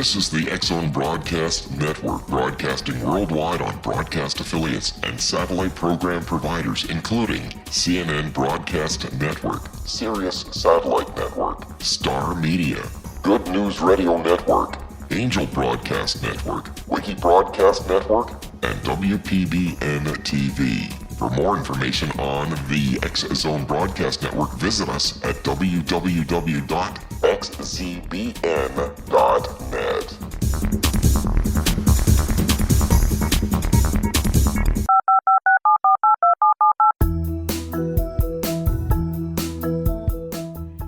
This is the X-Zone Broadcast Network, broadcasting worldwide on broadcast affiliates and satellite program providers, including CNN Broadcast Network, Sirius Satellite Network, Star Media, Good News Radio Network, Angel Broadcast Network, Wiki Broadcast Network, and WPBN TV. For more information on the X-Zone Broadcast Network, visit us at www.xzbn.net.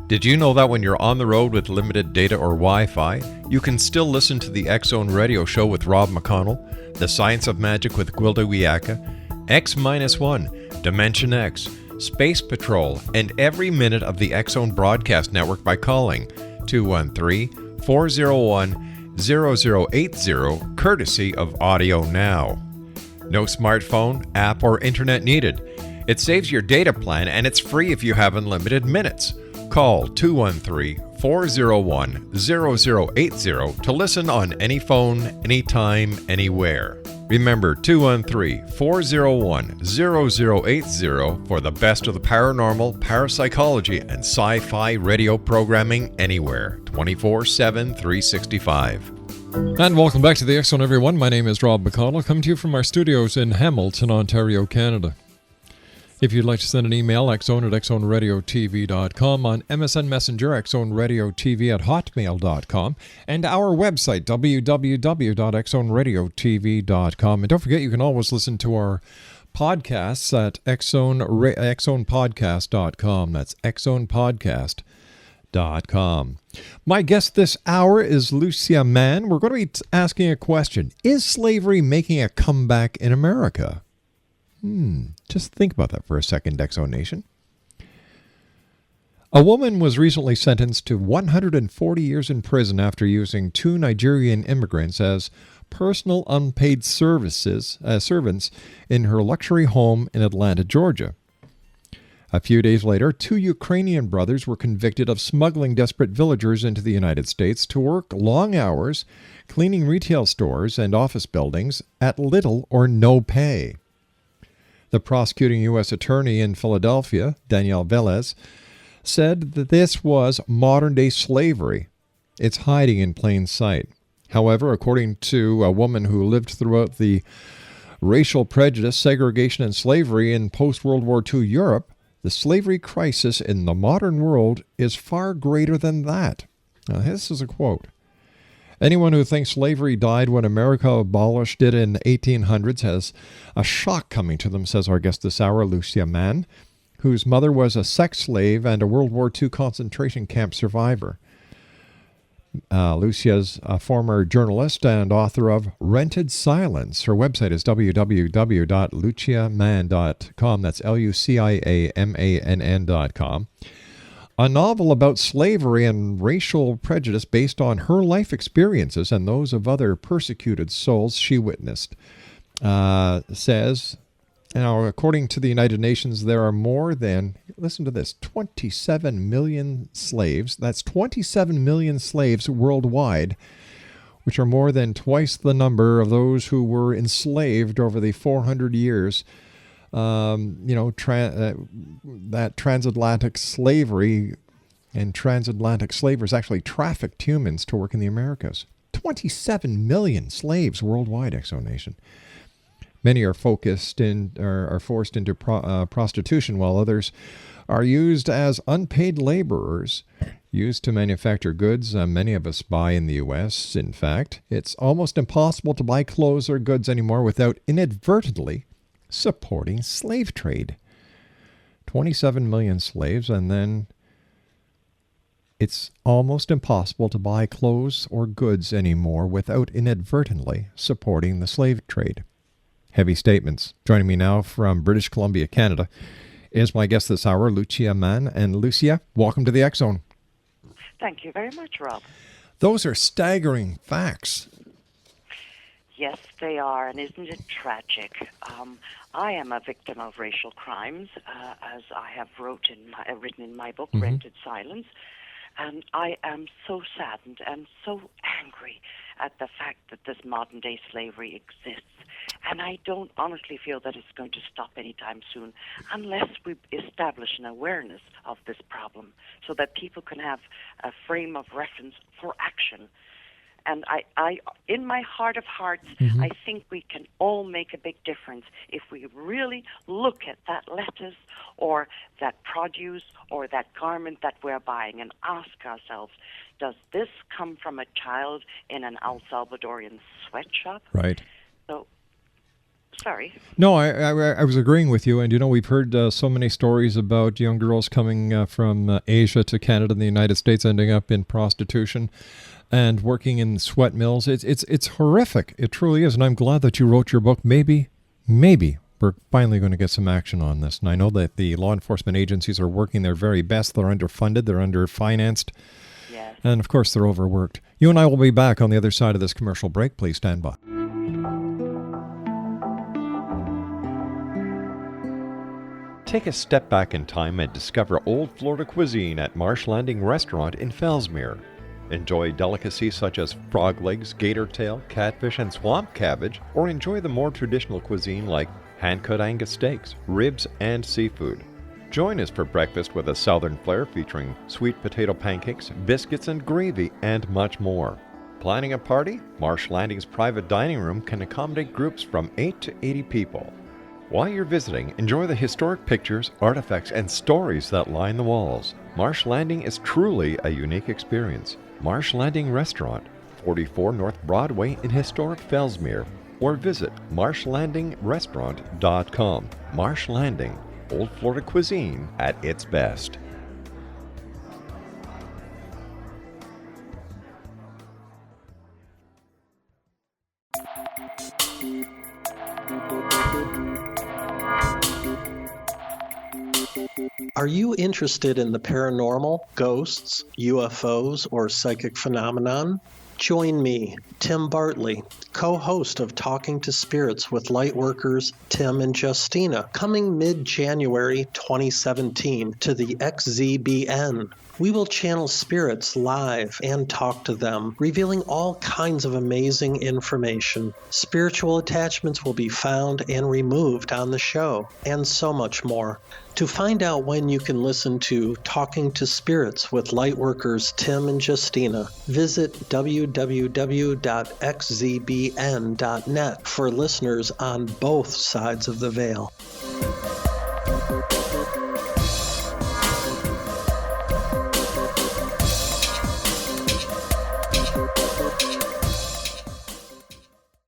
Did you know that when you're on the road with limited data or Wi-Fi, you can still listen to the X-Zone Radio Show with Rob McConnell, The Science of Magic with Gwilda Wiyaka, X-1, Dimension X, Space Patrol, and every minute of the X-Zone Broadcast Network by calling 213-401-0080, courtesy of Audio Now. No smartphone, app, or internet needed. It saves your data plan and it's free if you have unlimited minutes. Call 213-401-0080 to listen on any phone, anytime, anywhere. Remember, 213-401-0080 for the best of the paranormal, parapsychology, and sci-fi radio programming anywhere, 24/7, 365. And welcome back to the X-Zone, everyone. My name is Rob McConnell, coming to you from our studios in Hamilton, Ontario, Canada. If you'd like to send an email, xzone at xzoneradiotv.com, on MSN Messenger, xzoneradiotv at hotmail.com, and our website, www.xzoneradiotv.com. And don't forget, you can always listen to our podcasts at xzonepodcast.com. That's xzonepodcast.com. My guest this hour is Lucia Mann. We're going to be asking a question. Is slavery making a comeback in America? Just think about that for a second, X-Zone Nation. A woman was recently sentenced to 140 years in prison after using two Nigerian immigrants as personal unpaid servants in her luxury home in Atlanta, Georgia. A few days later, two Ukrainian brothers were convicted of smuggling desperate villagers into the United States to work long hours, cleaning retail stores and office buildings at little or no pay. The prosecuting U.S. attorney in Philadelphia, Danielle Velez, said that this was modern-day slavery. It's hiding in plain sight. However, according to a woman who lived throughout the racial prejudice, segregation, and slavery in post-World War II Europe, the slavery crisis in the modern world is far greater than that. Now, this is a quote. Anyone who thinks slavery died when America abolished it in the 1800s has a shock coming to them, says our guest this hour, Lucia Mann, whose mother was a sex slave and a World War II concentration camp survivor. Lucia's a former journalist and author of Rented Silence. Her website is www.luciamann.com. That's LuciaMann.com. A novel about slavery and racial prejudice based on her life experiences and those of other persecuted souls she witnessed. Says, now, according to the United Nations, there are more than, listen to this, 27 million slaves. That's 27 million slaves worldwide, which are more than twice the number of those who were enslaved over the 400 years. That transatlantic slavery and transatlantic slavers actually trafficked humans to work in the Americas. 27 million slaves worldwide, X-Zone Nation. Many are forced into prostitution, while others are used as unpaid laborers, used to manufacture goods many of us buy in the U.S. In fact, it's almost impossible to buy clothes or goods anymore without inadvertently supporting slave trade. 27 million slaves, and then it's almost impossible to buy clothes or goods anymore without inadvertently supporting the slave trade. Heavy statements. Joining me now from British Columbia, Canada, is my guest this hour, Lucia Mann. And Lucia, welcome to the X-Zone. Thank you very much, Rob. Those are staggering facts. Yes, they are, and isn't it tragic? I am a victim of racial crimes, as I have written in my book, Rented Silence. And I am so saddened and so angry at the fact that this modern-day slavery exists. And I don't honestly feel that it's going to stop anytime soon unless we establish an awareness of this problem so that people can have a frame of reference for action. And I, in my heart of hearts, I think we can all make a big difference if we really look at that lettuce or that produce or that garment that we're buying and ask ourselves, does this come from a child in an El Salvadorian sweatshop? Right. So, sorry. No, I was agreeing with you. And, we've heard so many stories about young girls coming from Asia to Canada and the United States ending up in prostitution and working in sweat mills. It's horrific. It truly is. And I'm glad that you wrote your book. Maybe we're finally going to get some action on this. And I know that the law enforcement agencies are working their very best. They're underfunded. They're underfinanced. Yes. And, of course, they're overworked. You and I will be back on the other side of this commercial break. Please stand by. Take a step back in time and discover old Florida cuisine at Marsh Landing Restaurant in Fellsmere. Enjoy delicacies such as frog legs, gator tail, catfish, and swamp cabbage, or enjoy the more traditional cuisine like hand-cut Angus steaks, ribs, and seafood. Join us for breakfast with a southern flair featuring sweet potato pancakes, biscuits and gravy, and much more. Planning a party? Marsh Landing's private dining room can accommodate groups from 8 to 80 people. While you're visiting, enjoy the historic pictures, artifacts, and stories that line the walls. Marsh Landing is truly a unique experience. Marsh Landing Restaurant, 44 North Broadway in historic Fellsmere, or visit marshlandingrestaurant.com. Marsh Landing, old Florida cuisine at its best. Are you interested in the paranormal, ghosts, UFOs, or psychic phenomenon? Join me, Tim Bartley, co-host of Talking to Spirits with Lightworkers Tim and Justina, coming mid-January 2017 to the XZBN. We will channel spirits live and talk to them, revealing all kinds of amazing information. Spiritual attachments will be found and removed on the show, and so much more. To find out when you can listen to Talking to Spirits with Lightworkers Tim and Justina, visit www.xzbn.net for listeners on both sides of the veil.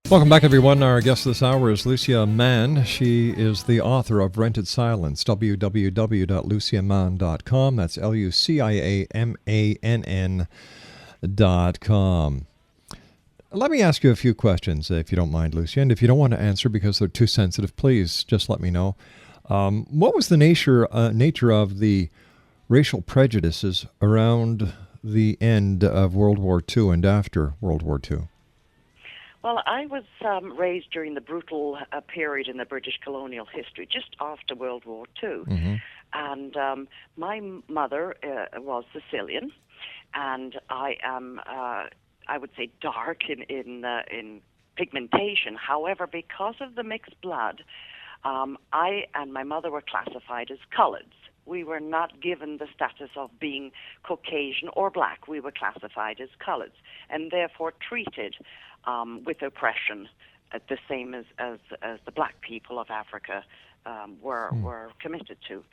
Welcome back, everyone. Our guest this hour is Lucia Mann. She is the author of Rented Silence, www.luciamann.com. That's LuciaMann.com. Let me ask you a few questions, if you don't mind, Lucia. And if you don't want to answer because they're too sensitive, please just let me know. What was the nature of the racial prejudices around the end of World War II and after World War II? Well, I was raised during the brutal period in the British colonial history, just after World War II. Mm-hmm. And my mother was Sicilian, and I am, I would say, dark in pigmentation. However, because of the mixed blood, I and my mother were classified as coloreds. We were not given the status of being Caucasian or black. We were classified as coloreds, and therefore treated with oppression, the same as the black people of Africa were committed to.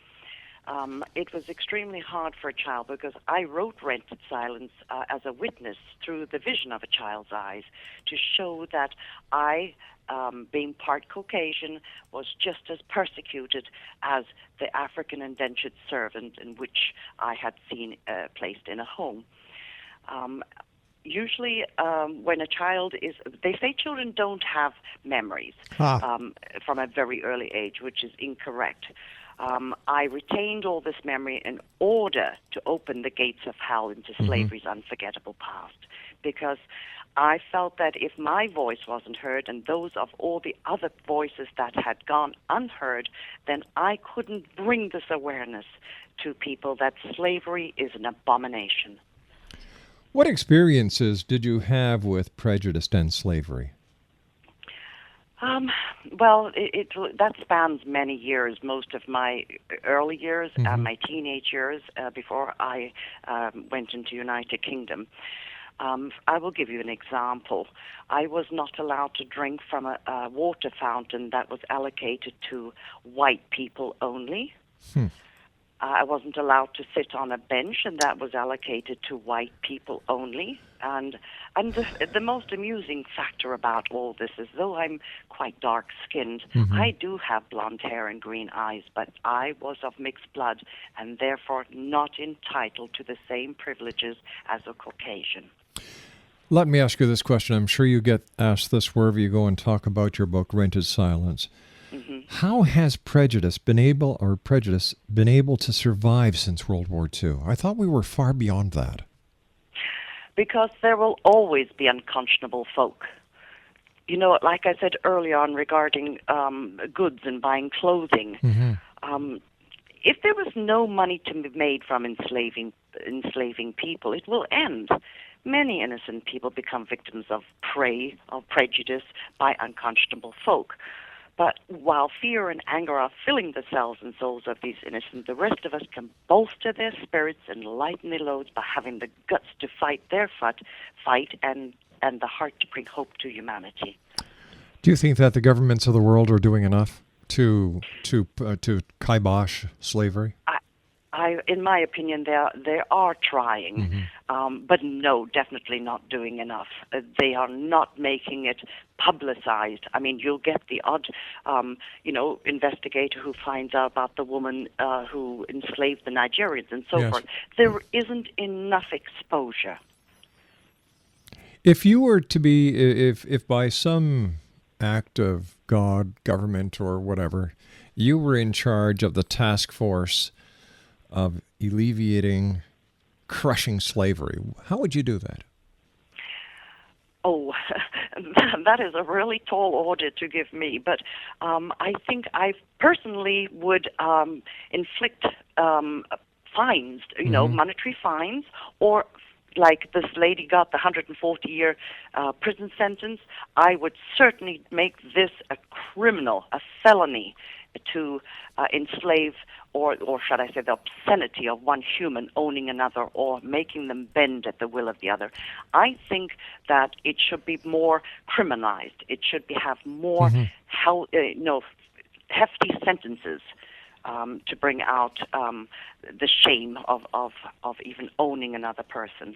It was extremely hard for a child because I wrote Rented Silence as a witness through the vision of a child's eyes to show that I, being part Caucasian, was just as persecuted as the African indentured servant in which I had seen placed in a home. Usually when a child is, they say children don't have memories from a very early age, which is incorrect. I retained all this memory in order to open the gates of hell into slavery's unforgettable past, because I felt that if my voice wasn't heard and those of all the other voices that had gone unheard, then I couldn't bring this awareness to people that slavery is an abomination. What experiences did you have with prejudice and slavery? Well, that spans many years. Most of my early years, my teenage years, before I went into United Kingdom. I will give you an example. I was not allowed to drink from a water fountain that was allocated to white people only. I wasn't allowed to sit on a bench, and that was allocated to white people only. And the most amusing factor about all this is, though I'm quite dark-skinned, I do have blonde hair and green eyes, but I was of mixed blood and therefore not entitled to the same privileges as a Caucasian. Let me ask you this question. I'm sure you get asked this wherever you go and talk about your book, Rented Silence. How has prejudice been able to survive since World War II? I thought we were far beyond that. Because there will always be unconscionable folk. You know, like I said earlier on regarding goods and buying clothing, if there was no money to be made from enslaving people, it will end. Many innocent people become victims of prey, of prejudice by unconscionable folk. But while fear and anger are filling the cells and souls of these innocents, the rest of us can bolster their spirits and lighten their loads by having the guts to fight their fight and the heart to bring hope to humanity. Do you think that the governments of the world are doing enough to kibosh slavery? In my opinion, they are trying, but no, definitely not doing enough. They are not making it publicized. I mean, you'll get the odd, investigator who finds out about the woman who enslaved the Nigerians and so forth. There isn't enough exposure. If you were to be, if by some act of God, government, or whatever, you were in charge of the task force of alleviating, crushing slavery, how would you do that? Oh, that is a really tall order to give me. But I think I personally would inflict fines, monetary fines, or like this lady got the 140-year prison sentence. I would certainly make this a criminal, a felony, to enslave, or should I say the obscenity of one human owning another or making them bend at the will of the other. I think that it should be more criminalized. It should have more hefty sentences to bring out the shame of even owning another person.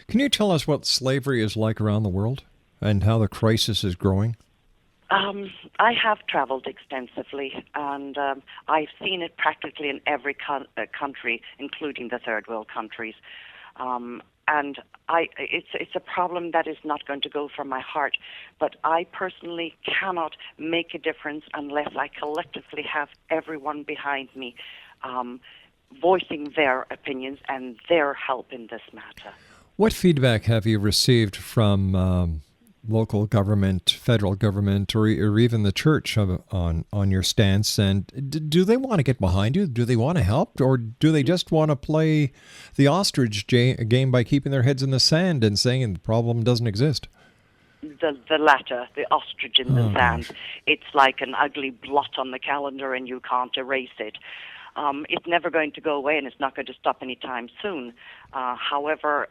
Can you tell us what slavery is like around the world and how the crisis is growing? I have traveled extensively, and I've seen it practically in every country, including the third world countries. And it's a problem that is not going to go from my heart. But I personally cannot make a difference unless I collectively have everyone behind me voicing their opinions and their help in this matter. What feedback have you received from local government, federal government, or even the church on your stance? And do they want to get behind you? Do they want to help? Or do they just want to play the ostrich game by keeping their heads in the sand and saying the problem doesn't exist? The latter, the ostrich in the sand. Gosh. It's like an ugly blot on the calendar and you can't erase it. It's never going to go away and it's not going to stop anytime soon. However,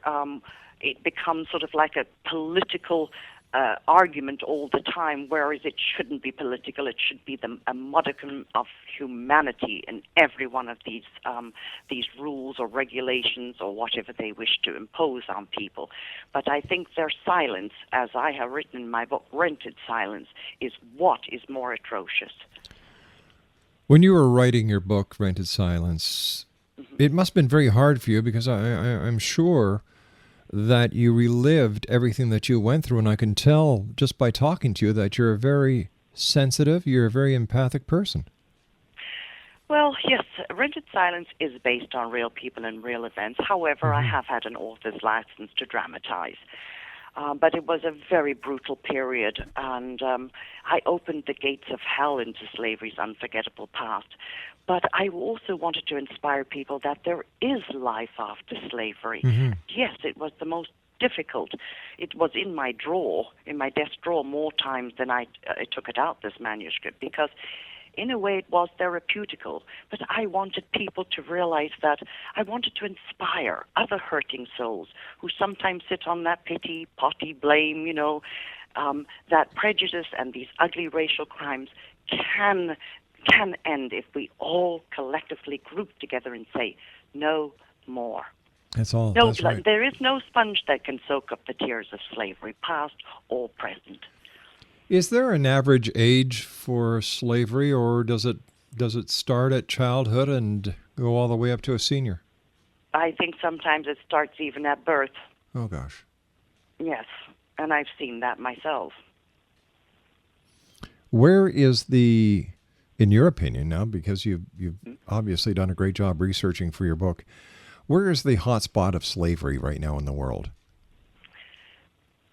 it becomes sort of like a political argument all the time, whereas it shouldn't be political. It should be a modicum of humanity in every one of these rules or regulations or whatever they wish to impose on people. But I think their silence, as I have written in my book, Rented Silence, is what is more atrocious. When you were writing your book, Rented Silence, it must have been very hard for you because I'm sure that you relived everything that you went through, and I can tell just by talking to you that you're a very sensitive, you're a very empathic person. Well, yes, Rented Silence is based on real people and real events. However, I have had an author's license to dramatize. But it was a very brutal period, and I opened the gates of hell into slavery's unforgettable past. But I also wanted to inspire people that there is life after slavery. Yes, it was the most difficult. It was in my drawer, in my desk drawer, more times than I took it out, this manuscript, because in a way it was therapeutical, but I wanted people to realize that I wanted to inspire other hurting souls who sometimes sit on that pity, potty blame, that prejudice and these ugly racial crimes can end if we all collectively group together and say, no more. That's all. No, That's right. there is no sponge that can soak up the tears of slavery, past or present. Is there an average age for slavery, or does it start at childhood and go all the way up to a senior? I think sometimes it starts even at birth. Oh, gosh. Yes, and I've seen that myself. Where is in your opinion now, because you've obviously done a great job researching for your book, where is the hot spot of slavery right now in the world?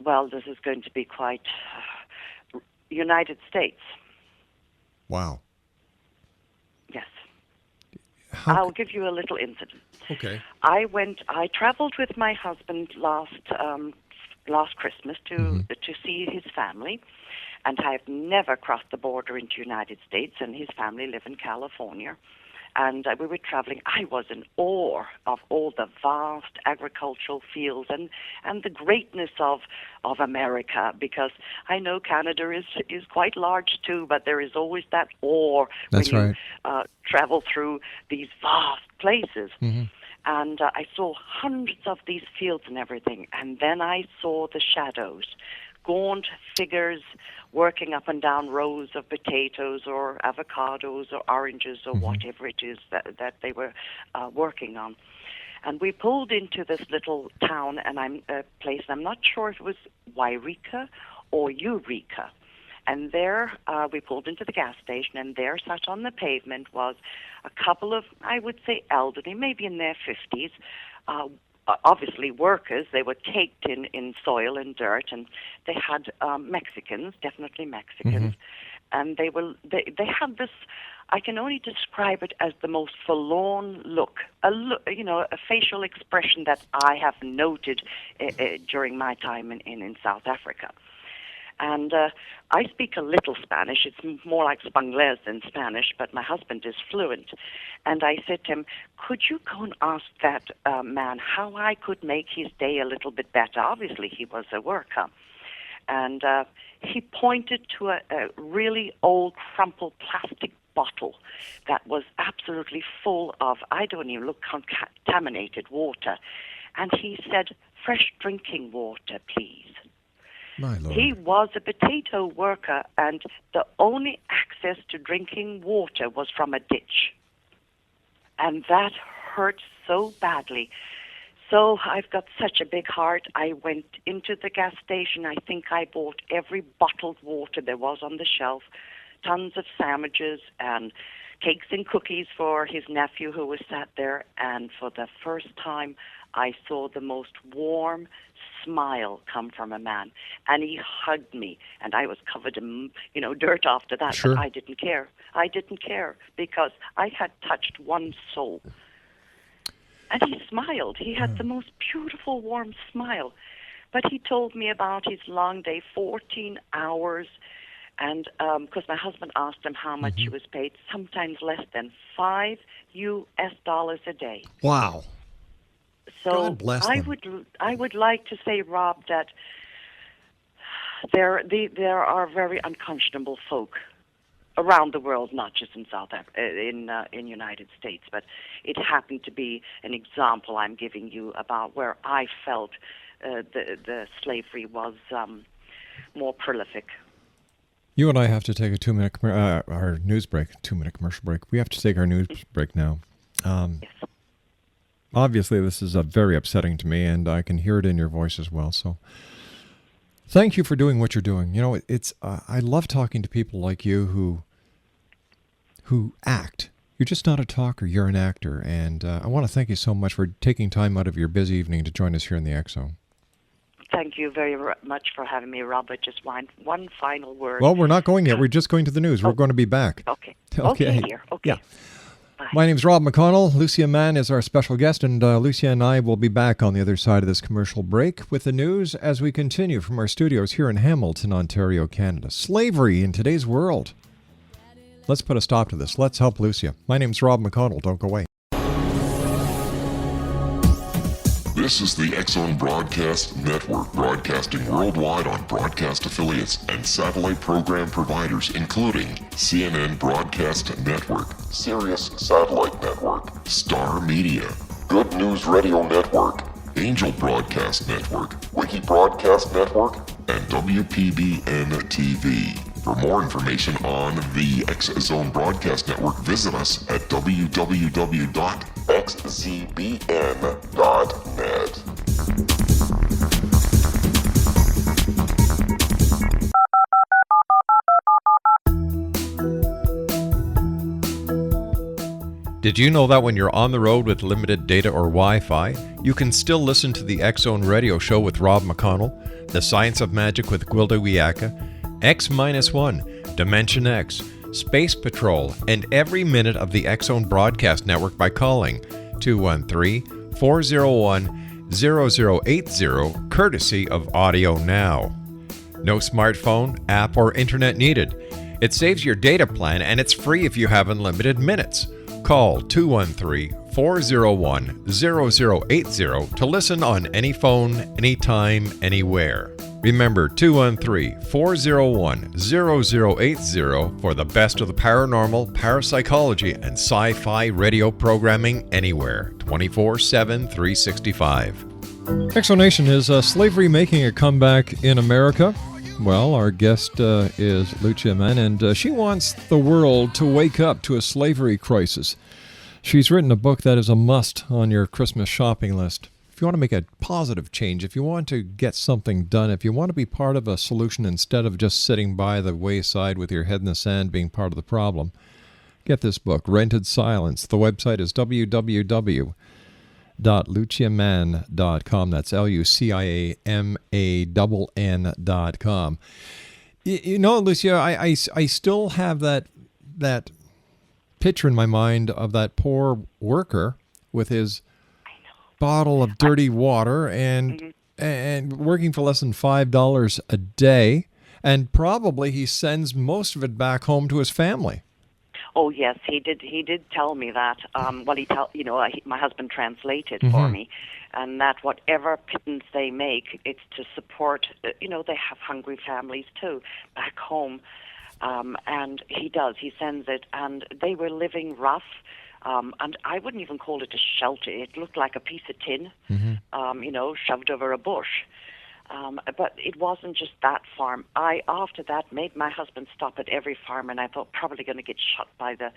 Well, this is going to be quite United States. Wow. Yes. How I'll give you a little incident. Okay. I traveled with my husband last Christmas to see his family, and I've never crossed the border into the United States, and his family live in California. And we were traveling. I was in awe of all the vast agricultural fields and the greatness of America, because I know Canada is quite large too, but there is always that awe That's when right. you travel through these vast places. Mm-hmm. And I saw hundreds of these fields and everything, and then I saw the shadows, gaunt figures working up and down rows of potatoes or avocados or oranges or whatever it is that they were working on. And we pulled into this little town, and I'm not sure if it was Wairika or Eureka. And there we pulled into the gas station, and there sat on the pavement was a couple of, I would say, elderly, maybe in their 50s, obviously workers. They were caked in soil and dirt, and they had Mexicans, definitely Mexicans, and they had this. I can only describe it as the most forlorn look, a facial expression that I have noted during my time in South Africa. And I speak a little Spanish. It's more like Spanglés than Spanish, but my husband is fluent. And I said to him, could you go and ask that man how I could make his day a little bit better? Obviously, he was a worker. And he pointed to a really old, crumpled plastic bottle that was absolutely full of, I don't even look, contaminated water. And he said, fresh drinking water, please. My Lord. He was a potato worker, and the only access to drinking water was from a ditch. And that hurt so badly. So I've got such a big heart. I went into the gas station. I think I bought every bottled water there was on the shelf, tons of sandwiches and cakes and cookies for his nephew who was sat there. And for the first time, I saw the most warm smile come from a man, and he hugged me, and I was covered in dirt after that. Sure. But I didn't care. I didn't care because I had touched one soul. And he smiled. He had the most beautiful, warm smile. But he told me about his long day, 14 hours, and because my husband asked him how much he was paid, sometimes less than $5 a day. Wow. So God bless them. I would like to say, Rob, that there are very unconscionable folk around the world, not just in in United States, but it happened to be an example I'm giving you about where I felt the slavery was more prolific. You and I have to take a 2-minute our news break, 2-minute commercial break. We have to take our news break now. Yes. Obviously, this is very upsetting to me, and I can hear it in your voice as well. So, thank you for doing what you're doing. I love talking to people like you who act. You're just not a talker. You're an actor. And I want to thank you so much for taking time out of your busy evening to join us here in the X Zone. Thank you very much for having me, Robert. Just one final word. Well, we're not going yet. We're just going to the news. We're going to be back. Okay. Okay. Dear. Okay. Yeah. Bye. My name's Rob McConnell. Lucia Mann is our special guest, and Lucia and I will be back on the other side of this commercial break with the news as we continue from our studios here in Hamilton, Ontario, Canada. Slavery in today's world. Let's put a stop to this. Let's help Lucia. My name's Rob McConnell. Don't go away. This is the X Zone Broadcast Network, broadcasting worldwide on broadcast affiliates and satellite program providers, including CNN Broadcast Network, Sirius Satellite Network, Star Media, Good News Radio Network, Angel Broadcast Network, Wiki Broadcast Network, and WPBN TV. For more information on the X Zone Broadcast Network, visit us at www.xzbn.net. Did you know that when you're on the road with limited data or Wi-Fi, you can still listen to the X Zone Radio Show with Rob McConnell, The Science of Magic with Gwilda Wiyaka, X-1, Dimension X, Space Patrol, and every minute of the X Zone Broadcast Network by calling 213-401-0080, courtesy of Audio Now. No smartphone, app, or internet needed. It saves your data plan and it's free if you have unlimited minutes. Call 213-401-0080 to listen on any phone, anytime, anywhere. Remember 213-401-0080 for the best of the paranormal, parapsychology, and sci-fi radio programming anywhere, 24/7, 365. Exonation, is slavery making a comeback in America? Well, our guest is Lucia Mann, and she wants the world to wake up to a slavery crisis. She's written a book that is a must on your Christmas shopping list. If you want to make a positive change, if you want to get something done, if you want to be part of a solution instead of just sitting by the wayside with your head in the sand being part of the problem, get this book, Rented Silence. The website is www.luciamann.com. That's LuciaMann.com. You know, Lucia, I still have that picture in my mind of that poor worker with his bottle of dirty water and working for less than $5 a day, and probably he sends most of it back home to his family. Oh yes, he did. He did tell me that. My husband translated for me, and that whatever pittance they make, it's to support. They have hungry families too back home, and he does. He sends it, and they were living rough. And I wouldn't even call it a shelter. It looked like a piece of tin, shoved over a bush. But it wasn't just that farm. I, after that, made my husband stop at every farm, and I thought probably going to get shot by the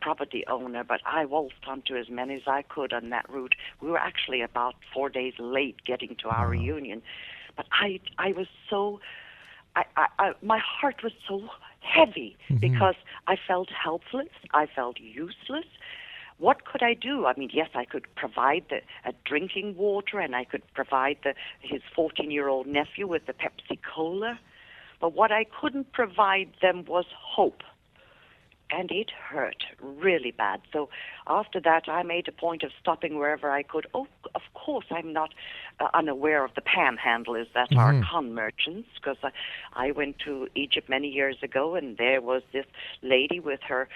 property owner. But I waltzed onto as many as I could on that route. We were actually about 4 days late getting to our reunion. But I was so... my heart was so heavy because I felt helpless. I felt useless. What could I do? I mean, yes, I could provide a drinking water, and I could provide his 14-year-old nephew with the Pepsi Cola. But what I couldn't provide them was hope. And it hurt really bad. So after that, I made a point of stopping wherever I could. Oh, of course, I'm not unaware of the panhandlers that are con merchants, because I went to Egypt many years ago, and there was this lady with her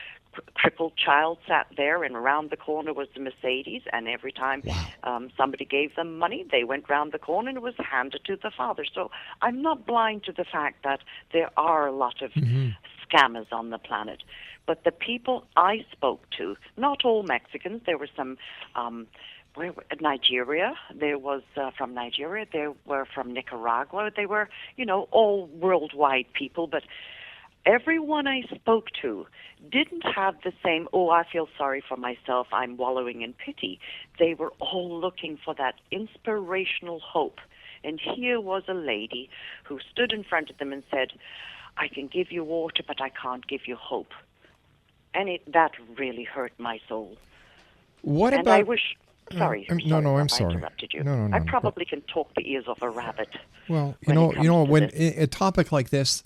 crippled child sat there, and around the corner was the Mercedes, and every time somebody gave them money, they went round the corner and it was handed to the father. So I'm not blind to the fact that there are a lot of scammers on the planet. But the people I spoke to, not all Mexicans, there were some Nigeria, there was from Nigeria, there were from Nicaragua, they were, all worldwide people, but everyone I spoke to didn't have the same, I feel sorry for myself, I'm wallowing in pity. They were all looking for that inspirational hope. And here was a lady who stood in front of them and said, I can give you water, but I can't give you hope. And that really hurt my soul. What and about? I wish. Sorry. No, I'm I sorry. interrupted you. No. I probably can talk the ears off a rabbit. Well, when it comes to when this. a topic like this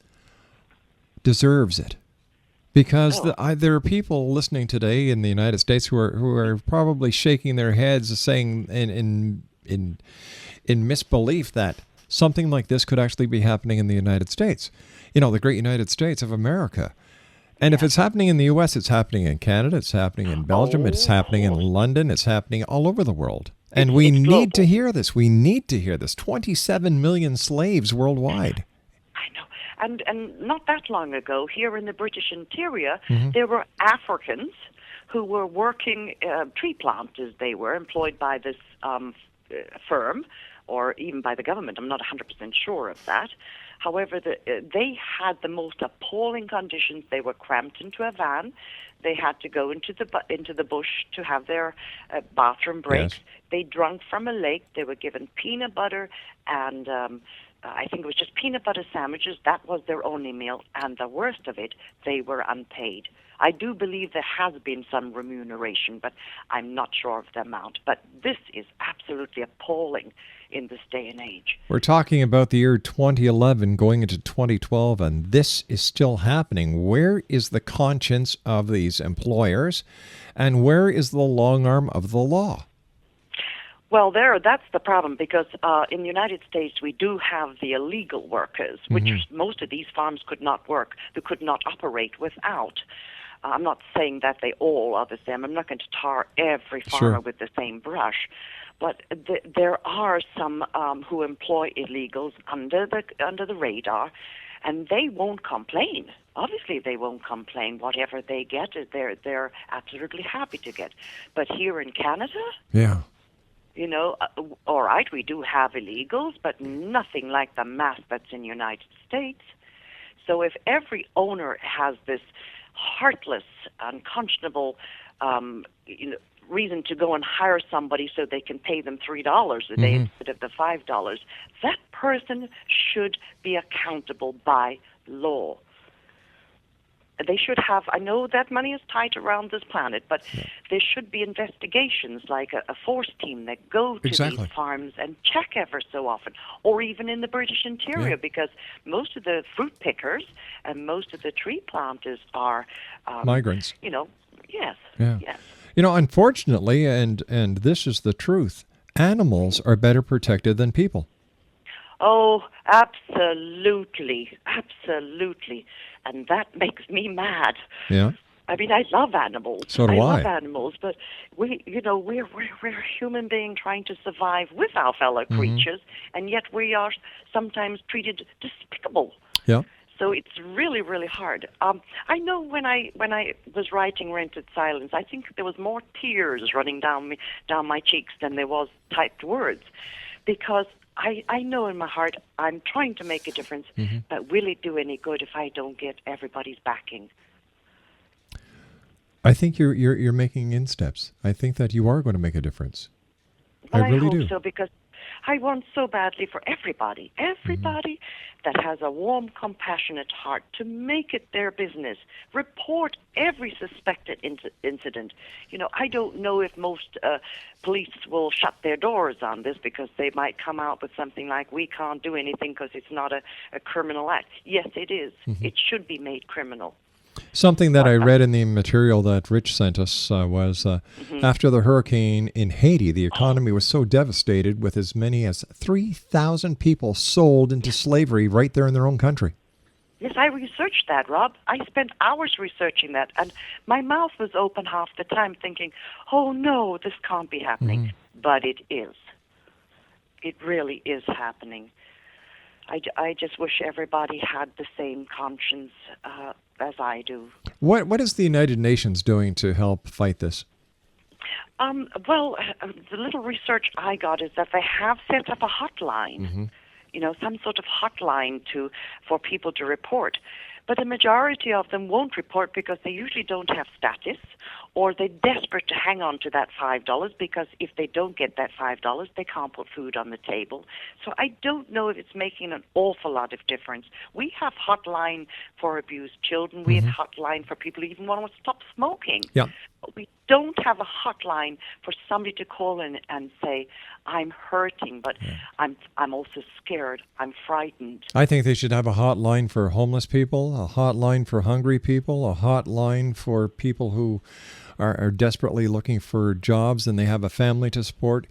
deserves it, because there are people listening today in the United States who are probably shaking their heads, saying in misbelief that something like this could actually be happening in the United States. The great United States of America. And if it's happening in the U.S., it's happening in Canada, it's happening in Belgium, it's happening in London, it's happening all over the world. And we need to hear this. We need to hear this. 27 million slaves worldwide. I know. And not that long ago, here in the British interior, there were Africans who were working, tree planters they were, employed by this firm, or even by the government. I'm not 100% sure of that. However, they had the most appalling conditions. They were cramped into a van. They had to go into the bush to have their bathroom breaks. Yes. They drank from a lake. They were given peanut butter and I think it was just peanut butter sandwiches. That was their only meal. And the worst of it, they were unpaid. I do believe there has been some remuneration, but I'm not sure of the amount. But this is absolutely appalling in this day and age. We're talking about the year 2011 going into 2012, and this is still happening. Where is the conscience of these employers, and where is the long arm of the law? Well, that's the problem, because in the United States we do have the illegal workers, which most of these farms could not work, they could not operate without. I'm not saying that they all are the same. I'm not going to tar every farmer with the same brush. But there are some who employ illegals under the radar, and they won't complain. Obviously, they won't complain. Whatever they get, they're absolutely happy to get. But here in Canada, all right, we do have illegals, but nothing like the mass that's in the United States. So if every owner has this heartless, unconscionable, reason to go and hire somebody so they can pay them $3 a day instead of the $5, that person should be accountable by law. They should have, I know that money is tight around this planet, but there should be investigations like a force team that go to these farms and check ever so often, or even in the British interior, because most of the fruit pickers and most of the tree planters are migrants. Yes. Unfortunately, and this is the truth, animals are better protected than people. Oh, absolutely. Absolutely. And that makes me mad. Yeah. I mean, I love animals. So do I. love animals, but we're human beings trying to survive with our fellow creatures, and yet we are sometimes treated despicable. Yeah. So it's really, really hard. I know when I was writing Rented Silence, I think there was more tears running down my cheeks than there was typed words, because I know in my heart I'm trying to make a difference, but will it do any good if I don't get everybody's backing? I think you're making insteps. I think that you are going to make a difference. Well, I really hope do. So, because I want so badly for everybody that has a warm, compassionate heart to make it their business. Report every suspected incident. I don't know if most police will shut their doors on this, because they might come out with something like, we can't do anything because it's not a criminal act. Yes, it is. It should be made criminal. Something that I read in the material that Rich sent us was after the hurricane in Haiti, the economy was so devastated with as many as 3,000 people sold into slavery right there in their own country. Yes, I researched that, Rob. I spent hours researching that, and my mouth was open half the time thinking, oh no, this can't be happening. But it is. It really is happening. I just wish everybody had the same conscience as I do. What is the United Nations doing to help fight this? Well, the little research I got is that they have set up a hotline, some sort of hotline for people to report. But the majority of them won't report because they usually don't have status, or they're desperate to hang on to that $5 because if they don't get that $5, they can't put food on the table. So I don't know if it's making an awful lot of difference. We have hotline for abused children. We have hotline for people who even want to stop smoking. Yeah. But we don't have a hotline for somebody to call in and say, I'm hurting, but I'm also scared. I'm frightened. I think they should have a hotline for homeless people, a hotline for hungry people, a hotline for people who are desperately looking for jobs and they have a family to support.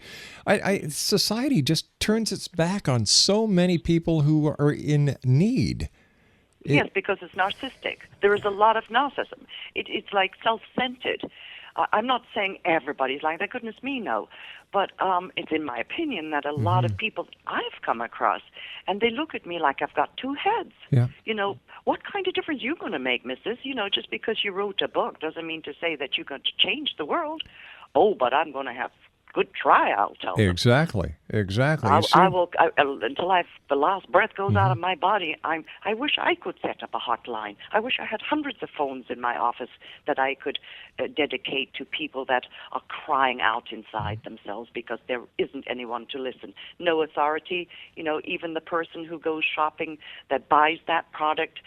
Society just turns its back on so many people who are in need. Yes, because it's narcissistic. There is a lot of narcissism. It's like self-centered. I'm not saying everybody's like that. Goodness me, no. But it's in my opinion that a lot of people I've come across, and they look at me like I've got two heads. Yeah. You know, what kind of difference are you going to make, missus? You know, just because you wrote a book doesn't mean to say that you're going to change the world. Oh, but I'm going to have good try, I'll tell them. Exactly. I will until the last breath goes out of my body. I wish I could set up a hotline. I wish I had hundreds of phones in my office that I could dedicate to people that are crying out inside themselves because there isn't anyone to listen. No authority. You know, even the person who goes shopping that buys that product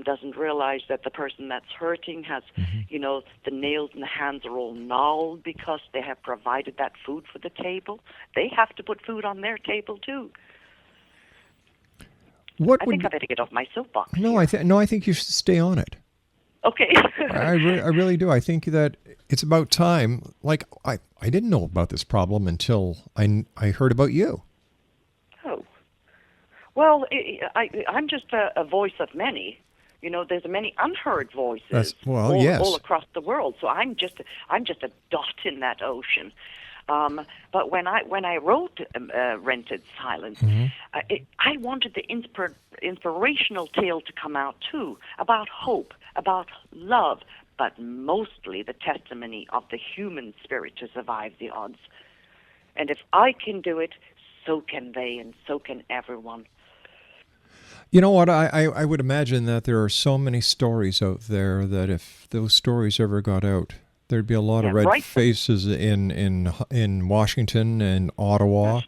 doesn't realize that the person that's hurting has, you know, the nails in the hands are all gnawed because they have provided that food for the table. They have to put food on their table too. I think I better get off my soapbox. No, I think you should stay on it. Okay. I really do. I think that it's about time. Like I didn't know about this problem until I heard about you. Oh. Well, I'm just a voice of many. You know, there's many unheard voices all across the world. So I'm just a dot in that ocean. But when I wrote Rented Silence, I wanted the inspirational tale to come out too, about hope, about love, but mostly the testimony of the human spirit to survive the odds. And if I can do it, so can they, and so can everyone. You know what? I would imagine that there are so many stories out there that if those stories ever got out, there'd be a lot of red faces in Washington and Ottawa,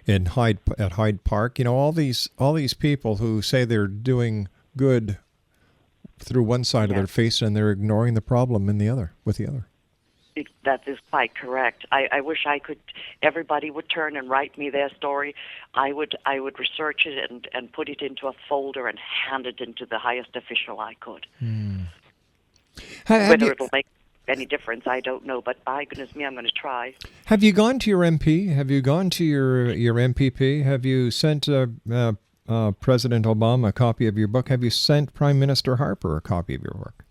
at Hyde Park. You know, all these people who say they're doing good through one side of their face and they're ignoring the problem with the other. That is quite correct. I wish everybody would turn and write me their story. I would research it and put it into a folder and hand it into the highest official I could. Whether it'll make any difference, I don't know, but by goodness me, I'm going to try. Have you gone to your MP? Have you gone to your MPP? Have you sent President Obama a copy of your book? Have you sent Prime Minister Harper a copy of your work?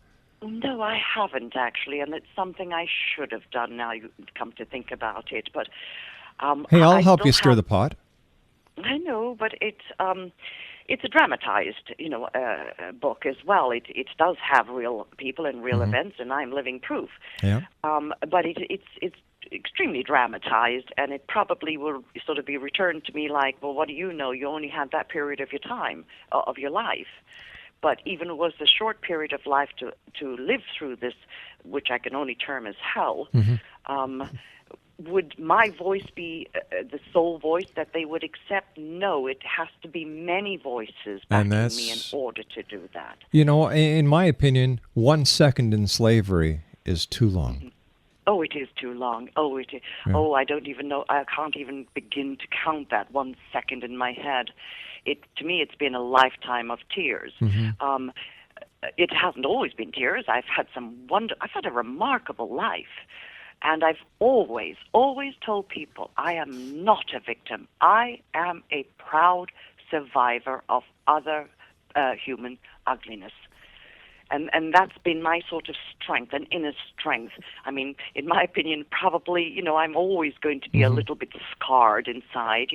No, I haven't actually, and it's something I should have done now you come to think about it. But hey, I'll help you stir the pot. I know, but it's a dramatized, book as well. It does have real people and real events, and I'm living proof. Yeah. But it's extremely dramatized, and it probably will sort of be returned to me like, well, what do you know? You only had that period of your time, of your life. But even it was a short period of life to live through this, which I can only term as hell, would my voice be the sole voice that they would accept? No, it has to be many voices backing me in order to do that. You know, in my opinion, 1 second in slavery is too long. Oh, it is too long. Oh, it is. Yeah. Oh, I don't even know. I can't even begin to count that 1 second in my head. To me, it's been a lifetime of tears. It hasn't always been tears. I've had a remarkable life. And I've always told people I am not a victim. I am a proud survivor of other human ugliness. And that's been my sort of strength, an inner strength. I mean, in my opinion, probably, I'm always going to be a little bit scarred inside,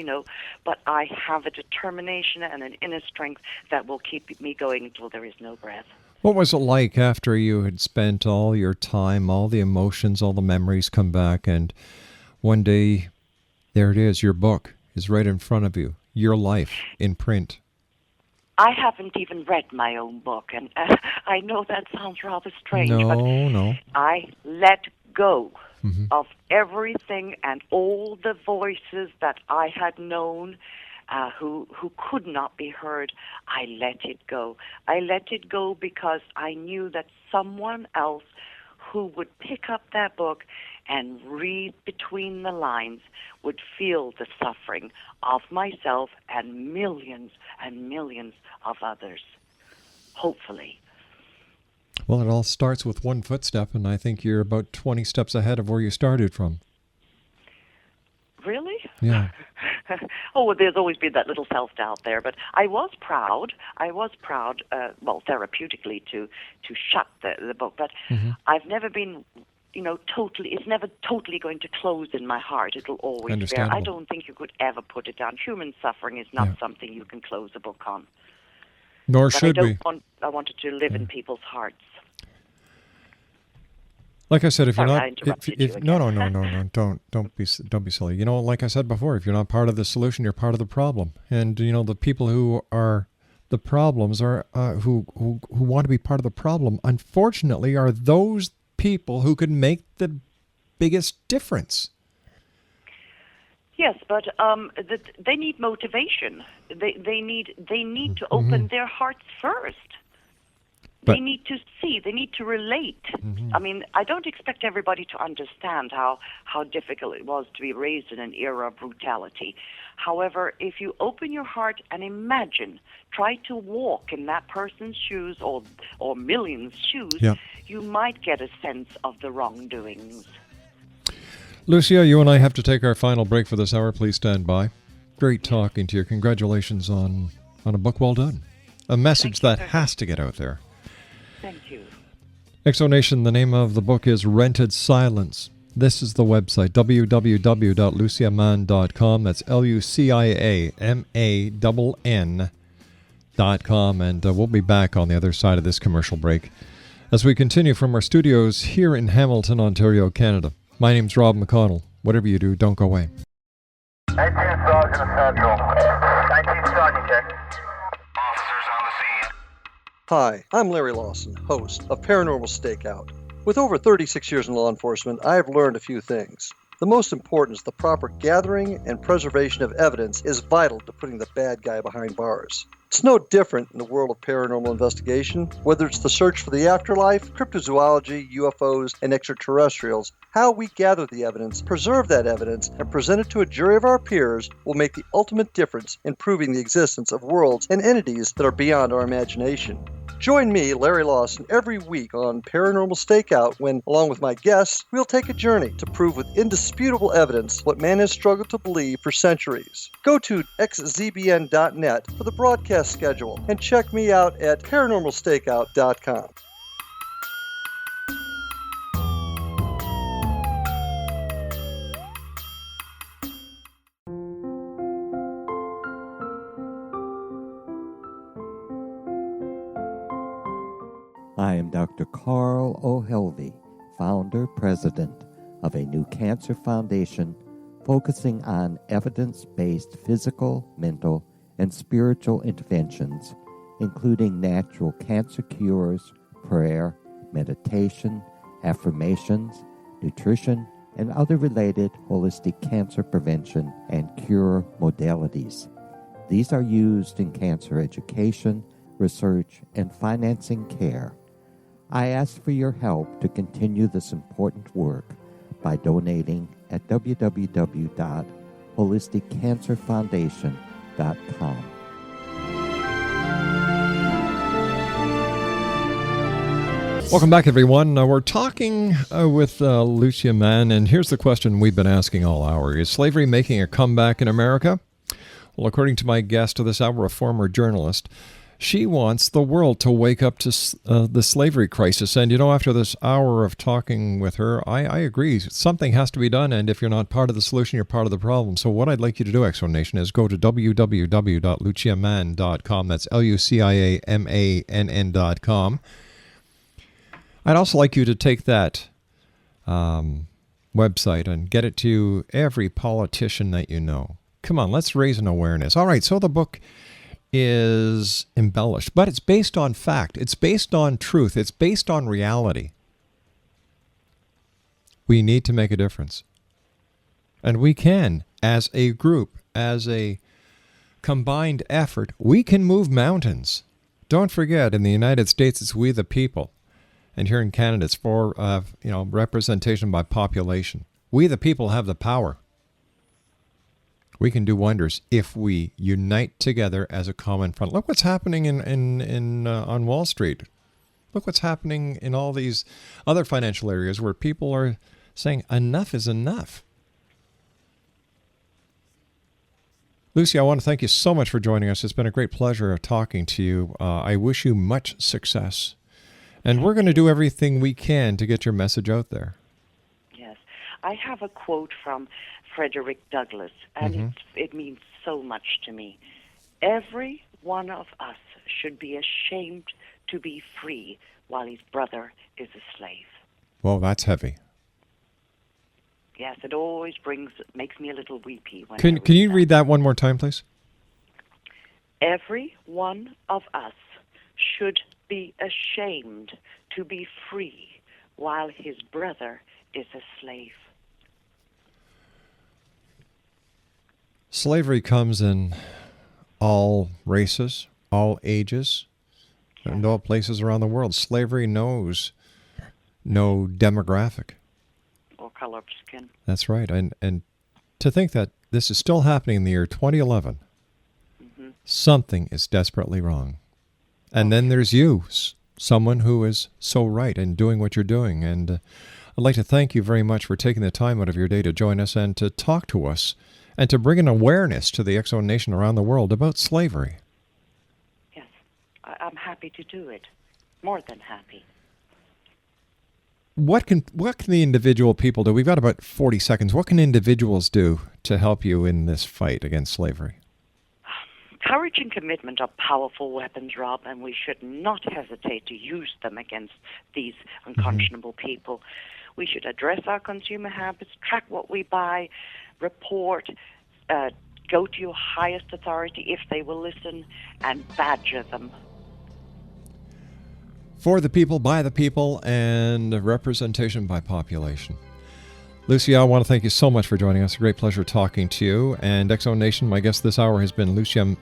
but I have a determination and an inner strength that will keep me going until there is no breath. What was it like after you had spent all your time, all the emotions, all the memories come back, and one day, there it is, your book is right in front of you, your life in print? I haven't even read my own book, and I know that sounds rather strange, but No. I let go Mm-hmm. of everything and all the voices that I had known who could not be heard. I let it go. I let it go because I knew that someone else who would pick up that book and read between the lines would feel the suffering of myself and millions of others, hopefully. Well, it all starts with one footstep, and I think you're about 20 steps ahead of where you started from. Really? Yeah. Oh, well, there's always been that little self-doubt there, but I was proud, well, therapeutically to shut the book, but I've never been, it's never totally going to close in my heart. It'll always be there. Understandable. I don't think you could ever put it down. Human suffering is not something you can close a book on. Nor But should we. I want it to live in people's hearts. Like I said, if Sorry, you're I not, interrupted if you no, again. don't be silly. Like I said before, if you're not part of the solution, you're part of the problem. And the people who are the problems are who want to be part of the problem, unfortunately, are those people who could make the biggest difference. Yes, but they need motivation. They need to open their hearts first. They need to see. They need to relate. I mean, I don't expect everybody to understand how difficult it was to be raised in an era of brutality. However, if you open your heart and imagine, try to walk in that person's shoes or millions' shoes, you might get a sense of the wrongdoings. Lucia, you and I have to take our final break for this hour. Please stand by. Great talking to you. Congratulations on a book well done. A message that has to get out there. Thank you. Exonation, the name of the book is Rented Silence. This is the website, www.luciamann.com. That's LuciaMann.com. And we'll be back on the other side of this commercial break as we continue from our studios here in Hamilton, Ontario, Canada. My name's Rob McConnell. Whatever you do, don't go away. 19 Sergeant Central. 19 Sergeant check. Officers on the scene. Hi, I'm Larry Lawson, host of Paranormal Stakeout. With over 36 years in law enforcement, I have learned a few things. The most important is the proper gathering and preservation of evidence is vital to putting the bad guy behind bars. It's no different in the world of paranormal investigation. Whether it's the search for the afterlife, cryptozoology, UFOs, and extraterrestrials, how we gather the evidence, preserve that evidence, and present it to a jury of our peers will make the ultimate difference in proving the existence of worlds and entities that are beyond our imagination. Join me, Larry Lawson, every week on Paranormal Stakeout when, along with my guests, we'll take a journey to prove with indisputable evidence what man has struggled to believe for centuries. Go to xzbn.net for the broadcast schedule and check me out at paranormalstakeout.com. I am Dr. Carl O'Helvey, founder, president of a new cancer foundation focusing on evidence-based physical, mental, and spiritual interventions, including natural cancer cures, prayer, meditation, affirmations, nutrition, and other related holistic cancer prevention and cure modalities. These are used in cancer education, research, and financing care. I ask for your help to continue this important work by donating at www.holisticcancerfoundation.com. Welcome back, everyone. We're talking with Lucia Mann, and here's the question we've been asking all hour. Is slavery making a comeback in America? Well, according to my guest this hour, a former journalist, she wants the world to wake up to the slavery crisis. And, after this hour of talking with her, I agree. Something has to be done. And if you're not part of the solution, you're part of the problem. So what I'd like you to do, Exo Nation, is go to www.luciamann.com. That's LuciaMann.com. I'd also like you to take that website and get it to every politician that you know. Come on, let's raise an awareness. All right, so the book is embellished, but it's based on fact. It's based on truth. It's based on reality. We need to make a difference. And we can, as a group, as a combined effort, we can move mountains. Don't forget, in the United States, it's we the people. And here in Canada, it's for representation by population. We the people have the power. We can do wonders if we unite together as a common front. Look what's happening on Wall Street. Look what's happening in all these other financial areas where people are saying enough is enough. Lucy, I want to thank you so much for joining us. It's been a great pleasure talking to you. I wish you much success. And we're going to do everything we can to get your message out there. Yes. I have a quote from Frederick Douglass, and it means so much to me. Every one of us should be ashamed to be free while his brother is a slave. Well, that's heavy. Yes, it always makes me a little weepy. Can you read that one more time, please? Every one of us should be ashamed to be free while his brother is a slave. Slavery comes in all races, all ages, and all places around the world. Slavery knows no demographic. Or color of skin. That's right. And to think that this is still happening in the year 2011, something is desperately wrong. And then there's you, someone who is so right and doing what you're doing. And I'd like to thank you very much for taking the time out of your day to join us and to talk to us and to bring an awareness to the X-Zone Nation around the world about slavery. Yes, I'm happy to do it. More than happy. What can the individual people do? We've got about 40 seconds. What can individuals do to help you in this fight against slavery? Courage and commitment are powerful weapons, Rob, and we should not hesitate to use them against these unconscionable people. We should address our consumer habits, track what we buy, report, go to your highest authority if they will listen, and badger them. For the people, by the people, and representation by population. Lucia, I want to thank you so much for joining us. A great pleasure talking to you. And X-Zone Nation, my guest this hour has been Lucia Mann.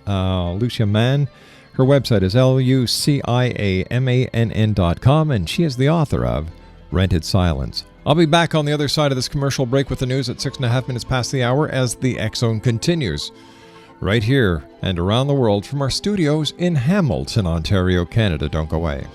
Her website is luciamann.com, and she is the author of Rented Silence. I'll be back on the other side of this commercial break with the news at 6.5 minutes past the hour as the X-Zone continues. Right here and around the world from our studios in Hamilton, Ontario, Canada. Don't go away.